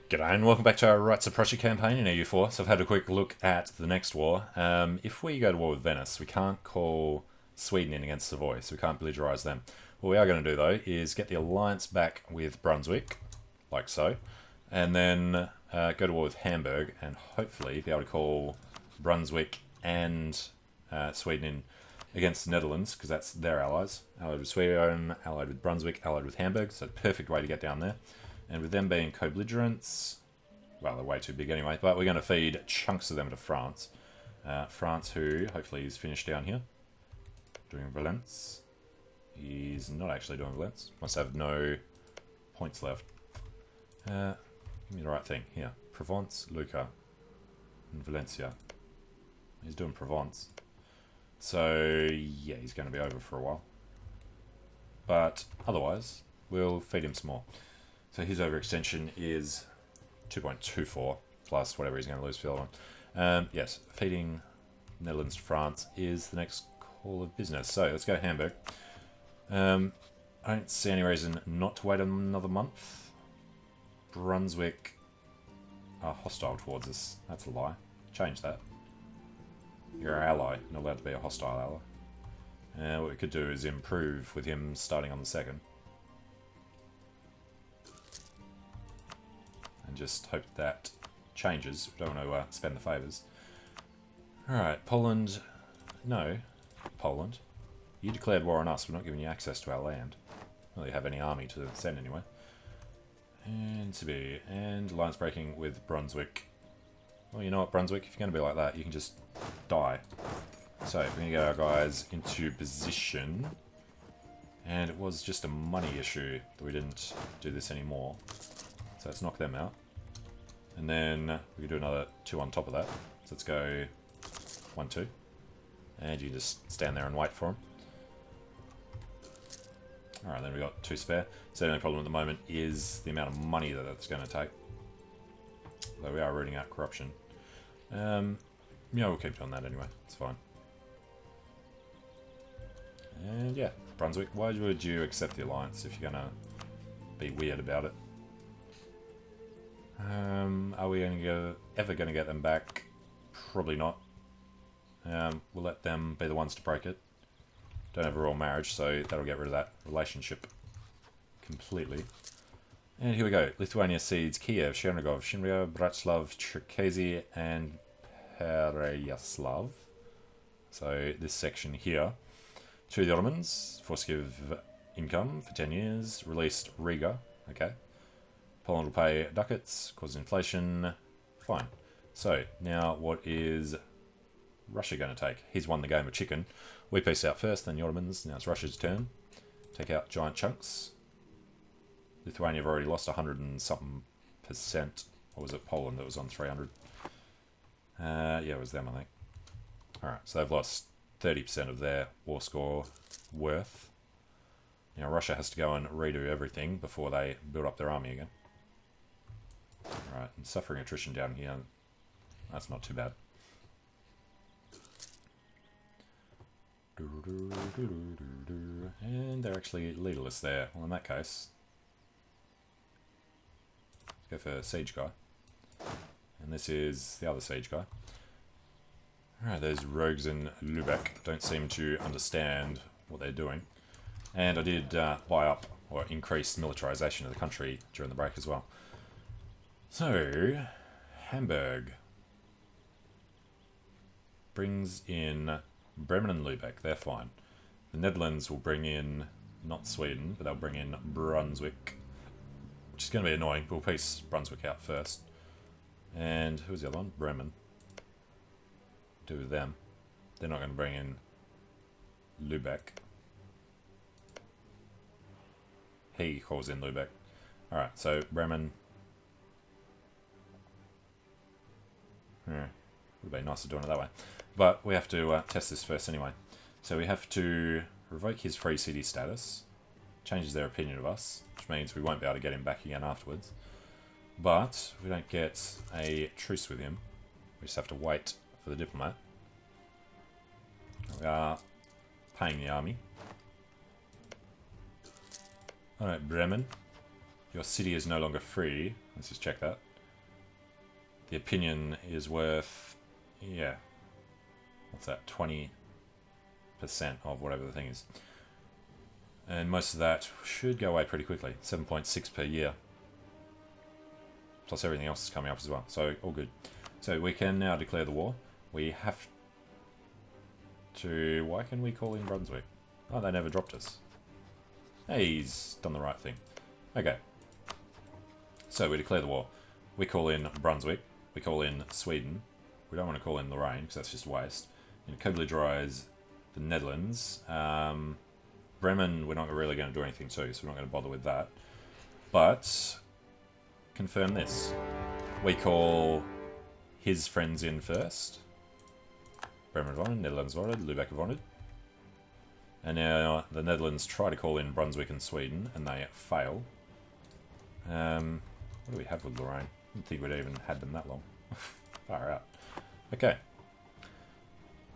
G'day and welcome back to our Rights of Prussia campaign in EU4. So I've had a quick look at the next war. If we go to war with Venice, we can't call Sweden in against Savoy, so we can't belligerise them. What we are going to do though is get the alliance back with Brunswick, like so, and then go to war with Hamburg and hopefully be able to call Brunswick and Sweden in against the Netherlands, because that's their allies. Allied with Sweden, allied with Brunswick, allied with Hamburg, so perfect way to get down there. And with them being co-belligerents, well, they're way too big anyway, but we're going to feed chunks of them to France. France, who hopefully is finished down here, doing Valence. He's not actually doing Valence. Must have no points left. Give me the right thing. Here. Provence, Lucca, and Valencia. He's doing Provence. So, yeah, he's going to be over for a while. But otherwise, we'll feed him some more. So his overextension is 2.24 plus whatever he's going to lose for the other one. Yes, feeding Netherlands to France is the next call of business. So let's go Hamburg. I don't see any reason not to wait another month. Brunswick are hostile towards us. That's a lie. Change that. You're our ally, not allowed to be a hostile ally. What we could do is improve with him starting on the 2nd. And just hope that changes. We don't want to spend the favours. Alright, Poland. No. Poland. You declared war on us. We're not giving you access to our land. Don't really have any army to send anyway. And Siberia. And alliance breaking with Brunswick. Well, you know what, Brunswick? If you're going to be like that, you can just die. So, we're going to get our guys into position. And it was just a money issue that we didn't do this anymore. So let's knock them out. And then we can do another 2 on top of that. So let's go 1, 2. And you just stand there and wait for them. Alright, then we've got 2 spare. So the only problem at the moment is the amount of money that that's going to take. Though we are rooting out corruption. Yeah, we'll keep doing that anyway. It's fine. And yeah, Brunswick, why would you accept the alliance if you're going to be weird about it? Are we ever going to get them back? Probably not. We'll let them be the ones to break it. Don't have a royal marriage, so that'll get rid of that relationship completely. And here we go. Lithuania cedes Kiev, Chernigov, Shimria, Bratislav, Cherkasy, and Pereyaslav. So this section here. To the Ottomans, forced to give income for 10 years. Released Riga. Okay. Poland will pay ducats, cause inflation. Fine. So, now what is Russia going to take? He's won the game of chicken. We pieced out first, then the Ottomans. Now it's Russia's turn. Take out giant chunks. Lithuania have already lost 100 and something %. Or was it Poland that was on 300? Yeah, it was them, I think. Alright, so they've lost 30% of their war score worth. Now Russia has to go and redo everything before they build up their army again. Alright, and suffering attrition down here, that's not too bad. And they're actually leaderless there. Well, in that case, let's go for siege guy. And this is the other siege guy. Alright, those rogues in Lübeck don't seem to understand what they're doing. And I did buy up or increase militarization of the country during the break as well. So, Hamburg brings in Bremen and Lübeck. They're fine. The Netherlands will bring in, not Sweden, but they'll bring in Brunswick, which is going to be annoying. We'll piece Brunswick out first. And who's the other one? Bremen. Do with them. They're not going to bring in Lübeck. He calls in Lübeck. Alright, so Bremen. Would be nicer doing it that way. But we have to test this first anyway. So we have to revoke his free city status. Changes their opinion of us, which means we won't be able to get him back again afterwards. But we don't get a truce with him. We just have to wait for the diplomat. We are paying the army. Alright, Bremen. Your city is no longer free. Let's just check that. the opinion is worth, yeah, what's that, 20% of whatever the thing is. And most of that should go away pretty quickly, 7.6 per year. Plus everything else is coming up as well, so all good. So we can now declare the war. We have to... Why can we call in Brunswick? Oh, they never dropped us. Hey, he's done the right thing. Okay. So we declare the war. We call in Brunswick. We call in Sweden. We don't want to call in Lorraine, because that's just waste. And co-belligerize the Netherlands. Bremen, we're not really going to do anything to, so we're not going to bother with that. But... confirm this. We call his friends in first. Bremen wanted, Netherlands wanted, Lubeck wanted. And now the Netherlands try to call in Brunswick and Sweden, and they fail. What do we have with Lorraine? I didn't think we'd even had them that long. Far out. Okay.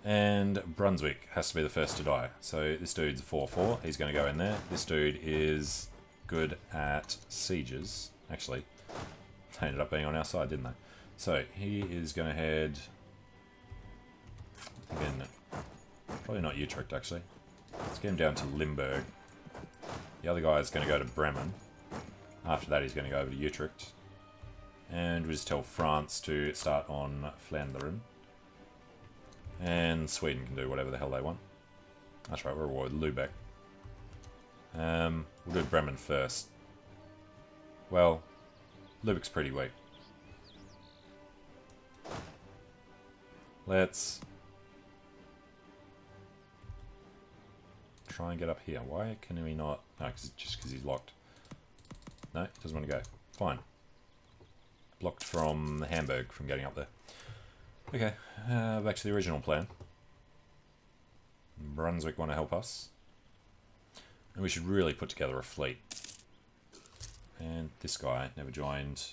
And Brunswick has to be the first to die. So this dude's a 4-4. He's going to go in there. This dude is good at sieges. Actually, they ended up being on our side, didn't they? So he is going to head... Again, probably not Utrecht, actually. Let's get him down to Limburg. The other guy is going to go to Bremen. After that, he's going to go over to Utrecht. And we'll just tell France to start on Flandern. And Sweden can do whatever the hell they want. That's right, we're at war with Lubeck. We'll do Bremen first. Well, Lubeck's pretty weak. Let's try and get up here. Why can we not? No, just because he's locked. No, doesn't want to go. Fine. Blocked from Hamburg from getting up there. Okay, back to the original plan. Brunswick want to help us. And we should really put together a fleet. And this guy never joined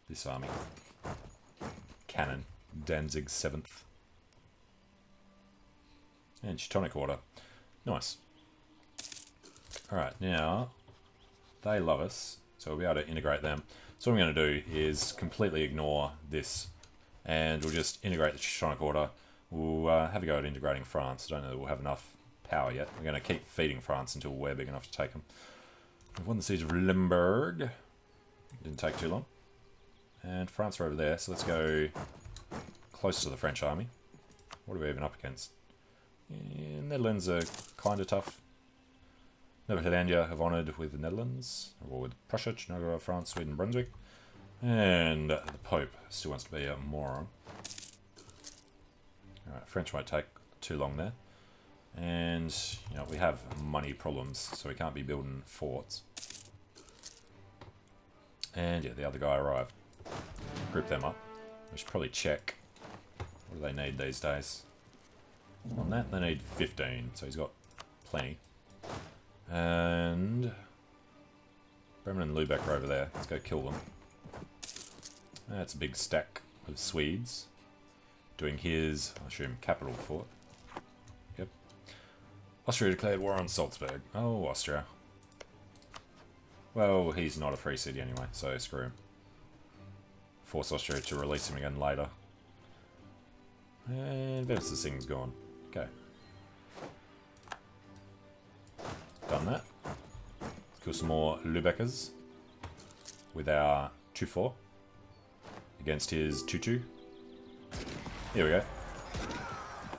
this army. Cannon. Danzig's 7th. And Teutonic Order. Nice. Alright, now they love us, so we'll be able to integrate them. So what I'm going to do is completely ignore this, and we'll just integrate the Teutonic Order. We'll have a go at integrating France. I don't know that we'll have enough power yet. We're going to keep feeding France until we're big enough to take them. We've won the siege of Limburg. Didn't take too long. And France are over there, so let's go close to the French army. What are we even up against? Yeah, Netherlands are kind of tough. Netherlandia have honoured with the Netherlands, or with Prussia, Czechoslovakia, France, Sweden, Brunswick. And the Pope still wants to be a moron. Alright, French won't take too long there. And, you know, we have money problems, so we can't be building forts. And yeah, the other guy arrived. Group them up. We should probably check. What do they need these days? On that, they need 15, so he's got plenty. And Bremen and Lubeck are over there. Let's go kill them. That's a big stack of Swedes. Doing his, I assume, capital fort. Yep. Austria declared war on Salzburg. Oh, Austria. Well, he's not a free city anyway, so screw him. Force Austria to release him again later. And Venice's thing's gone. Okay. Done that. Kill some more Lubeckers with our 2-4 against his 2-2. Here we go.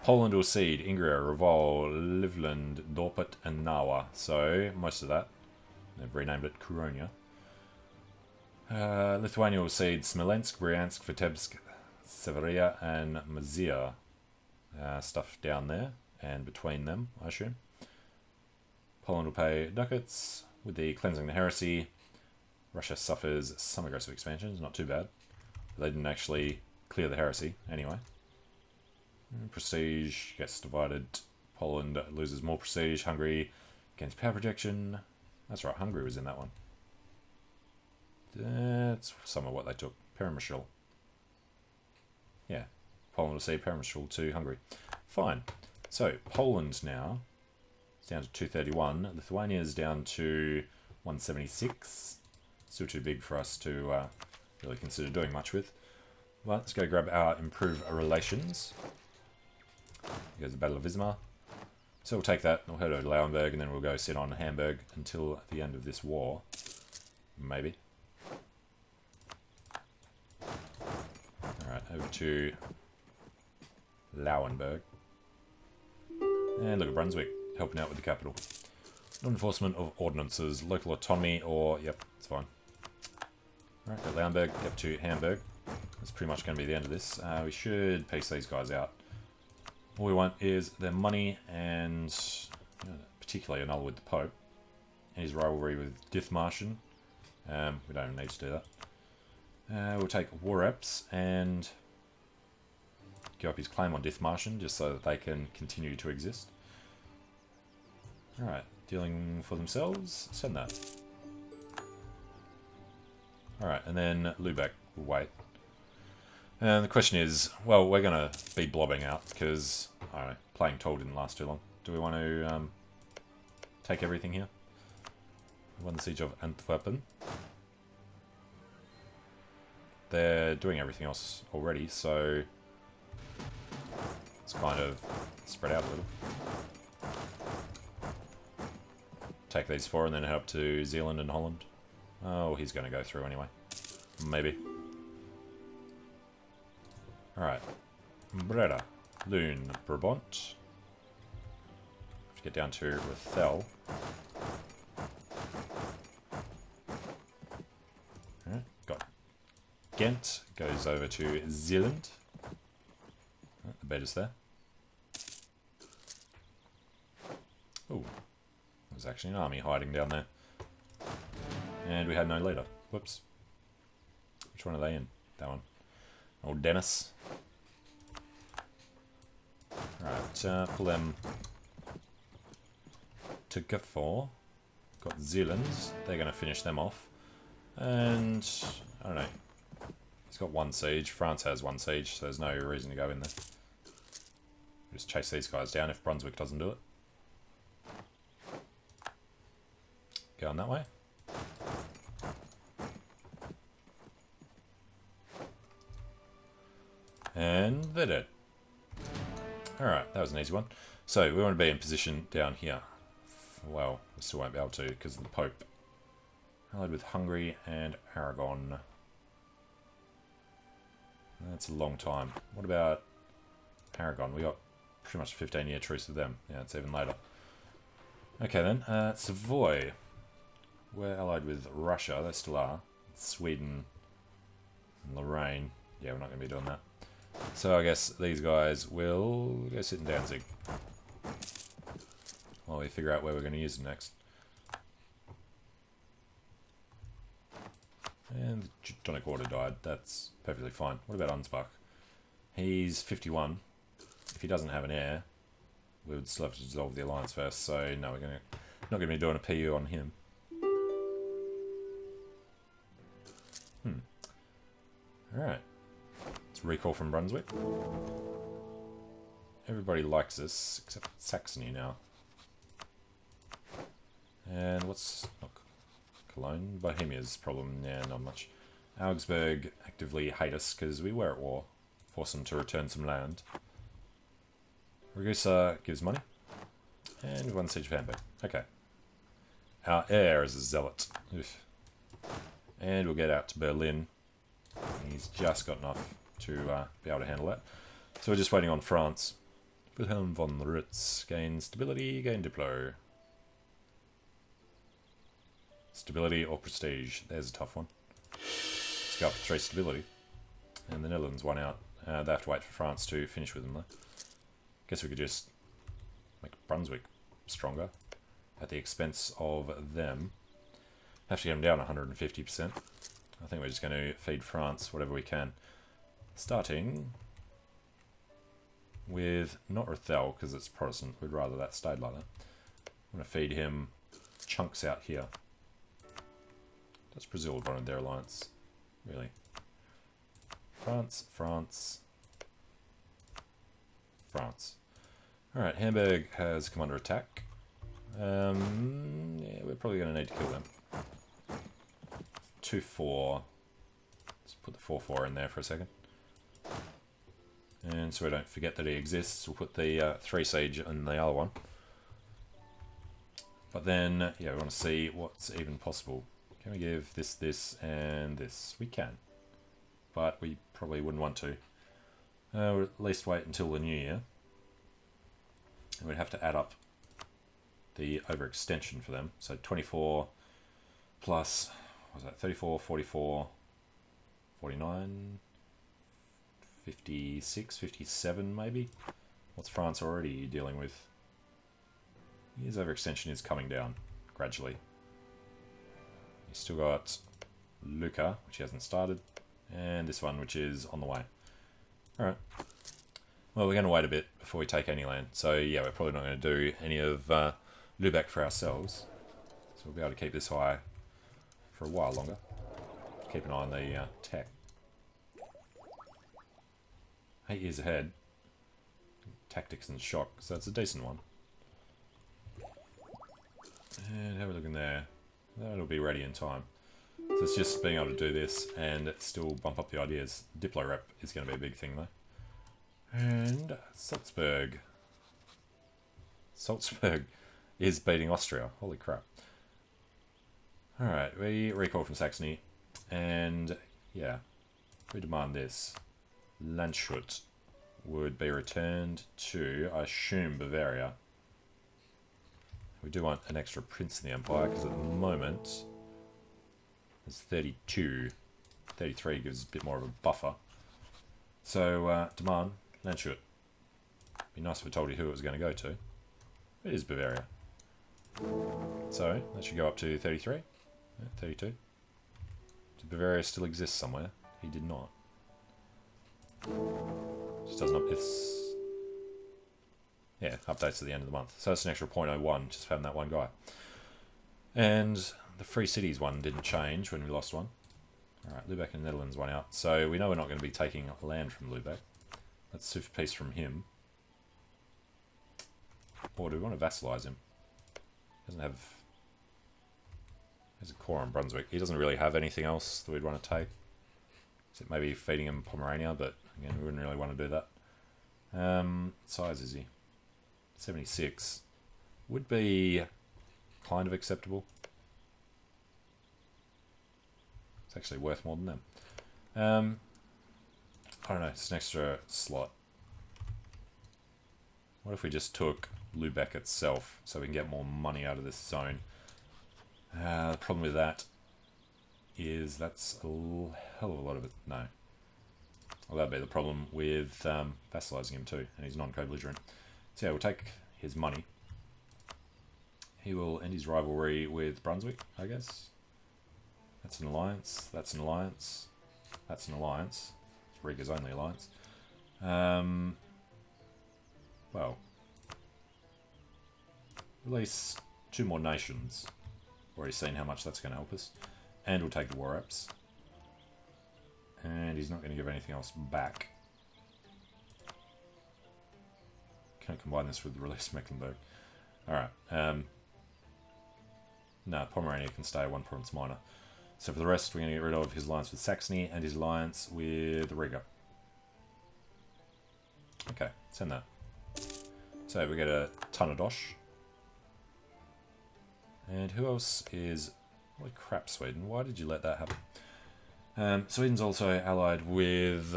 Poland will cede Ingria, Reval, Livland, Dorpat, and Nawa. So, most of that. They've renamed it Kuronia. Lithuania will cede Smolensk, Bryansk, Vitebsk, Severia, and Mazia. Stuff down there and between them, I assume. Poland will pay ducats with the cleansing the heresy. Russia suffers some aggressive expansions, not too bad. But they didn't actually clear the heresy anyway. Prestige gets divided. Poland loses more prestige. Hungary gains power projection. That's right, Hungary was in that one. That's some of what they took. Perimetrial. Yeah, Poland will cede perimetrial to Hungary. Fine. So, Poland now is down to 231. Lithuania is down to 176. Still too big for us to really consider doing much with. Well, let's go grab our improve relations. Here's the Battle of Wismar. So we'll take that, we'll head over to Lauenburg, and then we'll go sit on Hamburg until the end of this war. Maybe. Alright, over to Lauenburg. And look at Brunswick, helping out with the capital. Non-enforcement of ordinances, local autonomy, or... Yep, it's fine. Alright, go Lauenburg, up to Hamburg. That's pretty much going to be the end of this. We should piece these guys out. All we want is their money and particularly annul with the Pope and his rivalry with Dithmarschen. We don't need to do that. We'll take war reps and give up his claim on Dithmarschen just so that they can continue to exist. Alright, dealing for themselves, send that. Alright, and then Lubeck will wait. And the question is, well, we're going to be blobbing out because, I don't know, playing tall didn't last too long. Do we want to take everything here? We won the siege of Antwerpen. They're doing everything else already, so it's kind of spread out a little. Take these four and then head up to Zealand and Holland. Oh, he's going to go through anyway. Maybe. Alright. Breda. Loon. Brabant. Have to get down to Rethel. Alright, got Ghent. Goes over to Zealand. The bed is there. Ooh. There's actually an army hiding down there. And we had no leader. Whoops. Which one are they in? That one. Old Dennis. Right, pull them to Gafor. Got Zealand. They're going to finish them off. And, I don't know. He's got one siege. France has one siege, so there's no reason to go in there. Just chase these guys down if Brunswick doesn't do it. Going that way. And they're dead. Alright, that was an easy one. So, we want to be in position down here. Well, we still won't be able to because of the Pope. Allied with Hungary and Aragon. That's a long time. What about Aragon? We got pretty much a 15-year truce with them. Yeah, it's even later. Okay then, Savoy. We're allied with Russia, they still are. Sweden and Lorraine. Yeah, we're not going to be doing that. So I guess these guys will go sit in Danzig while we figure out where we're going to use them next. And the Teutonic Order died. That's perfectly fine. What about Ansbach? He's 51. If he doesn't have an heir, we would still have to dissolve the alliance first. So no, we're not going to be doing a PU on him. Alright. Let's recall from Brunswick. Everybody likes us, except Saxony now. And what's... Oh, Cologne? Bohemia's problem. Yeah, not much. Augsburg actively hate us because we were at war. Force them to return some land. Ragusa gives money. And we won Siege of Hamburg. Okay. Our heir is a zealot. Oof. And we'll get out to Berlin. He's just got enough to be able to handle that. So we're just waiting on France. Wilhelm von Ritz. Gain stability, gain diplo. Stability or prestige. There's a tough one. Let's go up to 3 stability. And the Netherlands won out. They have to wait for France to finish with them though. Guess we could just make Brunswick stronger at the expense of them. Have to get them down 150%. I think we're just going to feed France whatever we can. Starting with not Rethel because it's Protestant. We'd rather that stayed like that. I'm going to feed him chunks out here. Does Brazil wanted their alliance? Really? France, France, France. Alright, Hamburg has come under attack. Yeah, we're probably going to need to kill them. 2-4. Let's put the 4-4 in there for a second. And so we don't forget that he exists, we'll put the 3 siege in the other one. But then, yeah, we want to see what's even possible. Can we give this, this, and this? We can. But we probably wouldn't want to. We'll at least wait until the new year. And we'd have to add up the overextension for them. So 24 plus, what was that, 34, 44, 49, 56, 57 maybe? What's France already dealing with? His overextension is coming down gradually. He's still got Lucca, which he hasn't started, and this one, which is on the way. Alright. Well, we're going to wait a bit before we take any land. So, yeah, we're probably not going to do any of Lübeck for ourselves. So we'll be able to keep this high for a while longer. Keep an eye on the tech. 8 years ahead. Tactics and shock, so it's a decent one. And how are we looking there? That'll be ready in time. So it's just being able to do this and still bump up the ideas. Diplo rep is going to be a big thing though. And Salzburg. Salzburg is beating Austria. Holy crap. Alright, we recall from Saxony. And yeah, we demand this. Landshut would be returned to, I assume, Bavaria. We do want an extra prince in the empire, because at the moment there's 32. 33 gives a bit more of a buffer. So, demand, Landshut. Be nice if we told you who it was going to go to. It is Bavaria. So, that should go up to 33. Yeah, 32. Did Bavaria still exist somewhere? He did not. Just doesn't up. It's. Yeah, updates at the end of the month. So that's an extra 0.01 just for having that one guy. And the Free Cities one didn't change when we lost one. Alright, Lübeck and Netherlands won out. So we know we're not going to be taking land from Lübeck. That's super peace from him. Or do we want to vassalize him? He doesn't have... There's a core on Brunswick. He doesn't really have anything else that we'd want to take. Except maybe feeding him Pomerania, but again, we wouldn't really want to do that. Size is he? 76 would be kind of acceptable. It's actually worth more than them. I don't know, it's an extra slot. What if we just took Lübeck itself so we can get more money out of this zone? The problem with that is that's a hell of a lot of it. No. Well, that'd be the problem with vassalizing him too, and he's non-co-belligerent. So yeah, we'll take his money. He will end his rivalry with Brunswick, I guess. That's an alliance, that's an alliance, that's an alliance. It's Riga's only alliance. Well, release 2 more nations. Already seen how much that's going to help us. And we'll take the war reps. And he's not going to give anything else back. Can I combine this with the release Mecklenburg? Alright. No, Pomerania can stay 1 province minor. So for the rest, we're going to get rid of his alliance with Saxony and his alliance with Riga. Okay, send that. So we get a Tanadosh. And who else is... Holy crap, Sweden. Why did you let that happen? Sweden's also allied with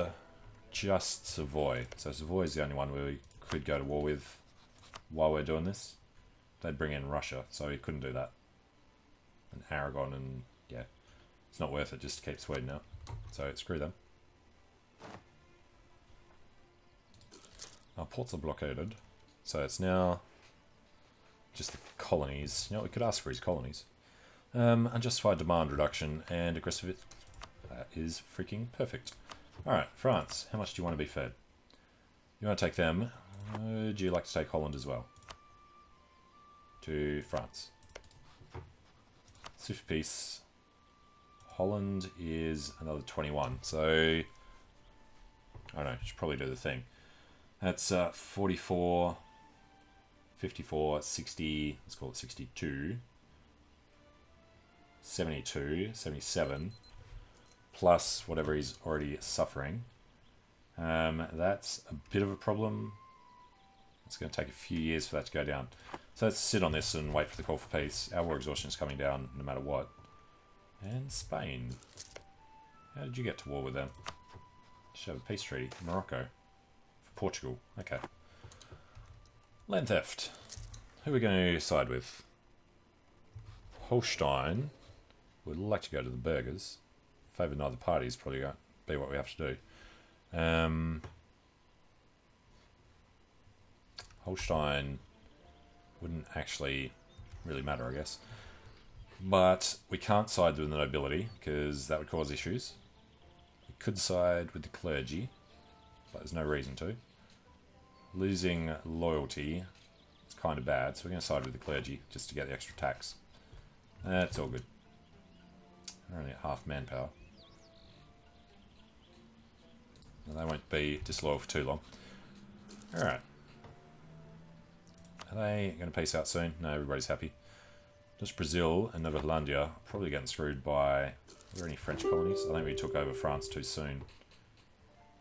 just Savoy. So Savoy is the only one we could go to war with while we're doing this. They'd bring in Russia, so we couldn't do that. And Aragon and... yeah. It's not worth it just to keep Sweden out. So screw them. Our ports are blockaded. So it's now just the colonies. You know, we could ask for his colonies. Unjustified demand reduction and aggressive. That is freaking perfect. Alright, France. How much do you want to be fed? You want to take them. Would you like to take Holland as well? To France. Swift peace. Holland is another 21. So, I don't know. Should probably do the thing. That's 44, 54, 60. Let's call it 62. 72, 77, plus whatever he's already suffering. That's a bit of a problem. It's going to take a few years for that to go down. So let's sit on this and wait for the call for peace. Our war exhaustion is coming down no matter what. And Spain. How did you get to war with them? Should have a peace treaty. Morocco. For Portugal. Okay. Land theft. Who are we going to side with? Holstein would like to go to the burghers. Favour neither party is probably going to be what we have to do. Holstein wouldn't actually really matter, I guess. But we can't side with the nobility, because that would cause issues. We could side with the clergy, but there's no reason to. Losing loyalty is kind of bad, so we're going to side with the clergy, just to get the extra tax. That's all good. We're only at half manpower. Well, they won't be disloyal for too long. Alright. Are they going to peace out soon? No, everybody's happy. Just Brazil and Nova Hollandia probably getting screwed by... Are there any French colonies? I think we took over France too soon.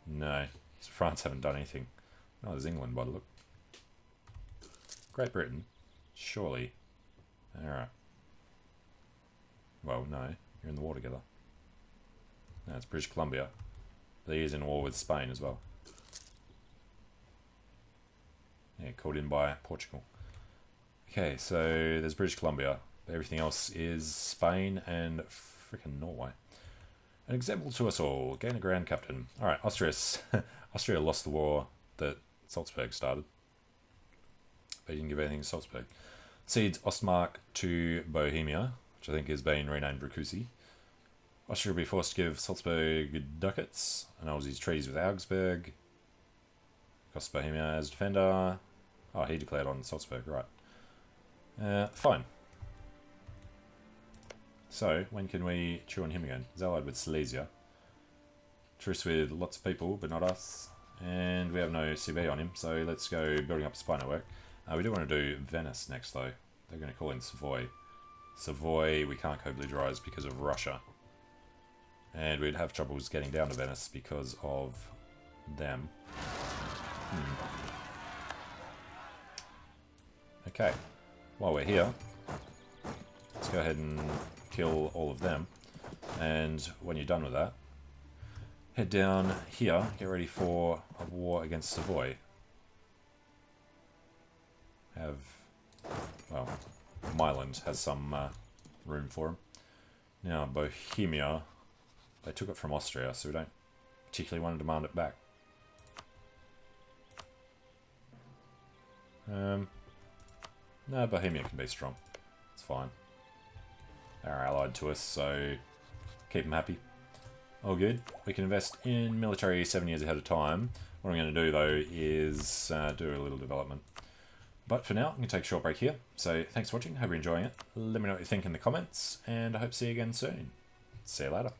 No. So France haven't done anything. Oh, there's England by the look. Great Britain? Surely. Alright. Well, no. You're in the war together. No, it's British Columbia. But he is in war with Spain as well. Yeah, called in by Portugal. Okay, so there's British Columbia. Everything else is Spain and frickin' Norway. An example to us all. Gain a Grand Captain. Alright, Austria lost the war that Salzburg started. They didn't give anything to Salzburg. Cedes Ostmark to Bohemia, which I think has been renamed Rakusi. Austria will be forced to give Salzburg ducats, annuls his treaties with Augsburg. Costs Bohemia as defender. Oh, he declared on Salzburg, right. Fine. So, when can we chew on him again? He's allied with Silesia. Truce with lots of people, but not us. And we have no CB on him, so let's go building up a spy network. We do want to do Venice next, though. They're going to call in Savoy. Savoy, we can't co-belligerize because of Russia. And we'd have troubles getting down to Venice because of them. Okay, while we're here, let's go ahead and kill all of them. And when you're done with that, head down here, get ready for a war against Savoy. Well, Milan has some room for him. Now, Bohemia, they took it from Austria, so we don't particularly want to demand it back. No, Bohemia can be strong. It's fine. They're allied to us, so keep them happy. All good. We can invest in military 7 years ahead of time. What I'm going to do, though, is do a little development. But for now, I'm going to take a short break here. So thanks for watching. Hope you're enjoying it. Let me know what you think in the comments, and I hope to see you again soon. See you later.